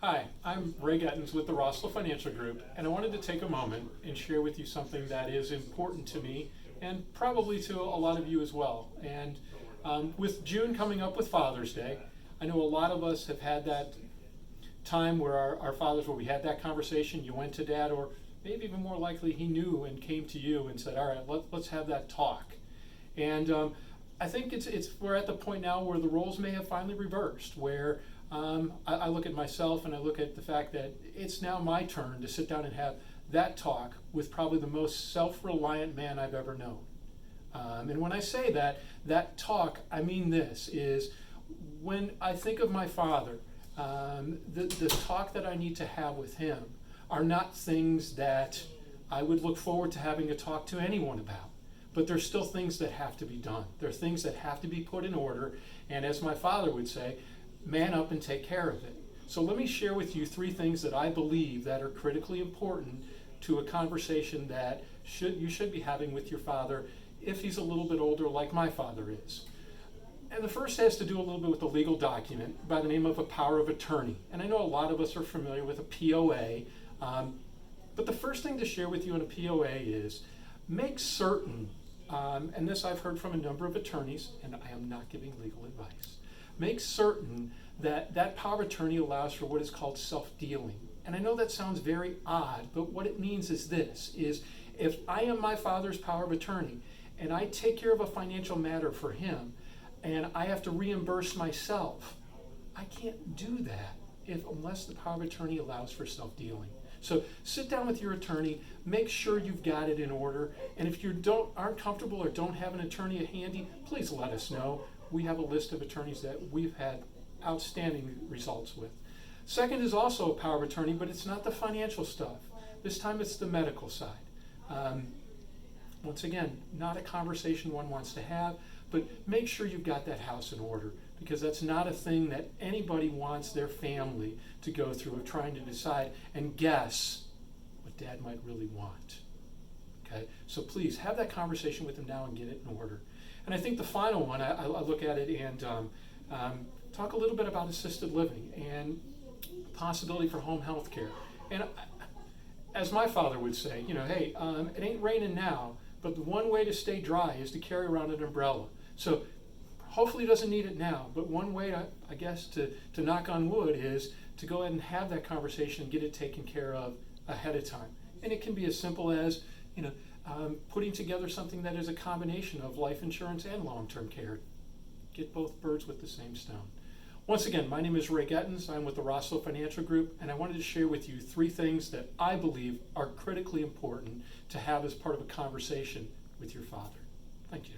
Hi, I'm Ray Gettins with the Rossler Financial Group, and I wanted to take a moment and share with you something that is important to me and probably to a lot of you as well. And with June coming up with Father's Day, I know a lot of us have had that time where our fathers, where we had that conversation, you went to dad, or maybe even more likely he knew and came to you and said, all right, let's have that talk. And I think we're at the point now where the roles may have finally reversed, where I look at myself and I look at the fact that it's now my turn to sit down and have that talk with probably the most self-reliant man I've ever known. And when I say that talk, I mean this, is when I think of my father, the talk that I need to have with him are not things that I would look forward to having a talk to anyone about. But there's still things that have to be done. There are things that have to be put in order, and as my father would say, man up and take care of it. So let me share with you 3 things that I believe that are critically important to a conversation that you should be having with your father if he's a little bit older, like my father is. And the first has to do a little bit with a legal document by the name of a power of attorney. And I know a lot of us are familiar with a POA, but the first thing to share with you in a POA is make certain, and this I've heard from a number of attorneys, and I am not giving legal advice, make certain that that power of attorney allows for what is called self-dealing. And I know that sounds very odd, but what it means is this, is if I am my father's power of attorney and I take care of a financial matter for him and I have to reimburse myself, I can't do that unless the power of attorney allows for self-dealing. So sit down with your attorney, make sure you've got it in order, and if you aren't comfortable or don't have an attorney handy, please let us know. We have a list of attorneys that we've had outstanding results with. Second is also a power of attorney, but it's not the financial stuff. This time it's the medical side. Once again, not a conversation one wants to have, but make sure you've got that house in order, because that's not a thing that anybody wants their family to go through of trying to decide and guess what dad might really want. Okay, so please have that conversation with him now and get it in order. And I think the final one, I look at it and talk a little bit about assisted living and possibility for home health care. And as my father would say, hey, it ain't raining now, but the one way to stay dry is to carry around an umbrella. So hopefully he doesn't need it now, but one way, I guess, to knock on wood is to go ahead and have that conversation and get it taken care of ahead of time. And it can be as simple as, putting together something that is a combination of life insurance and long-term care. Get both birds with the same stone. Once again, my name is Ray Gettins. I'm with the Rossler Financial Group, and I wanted to share with you 3 things that I believe are critically important to have as part of a conversation with your father. Thank you.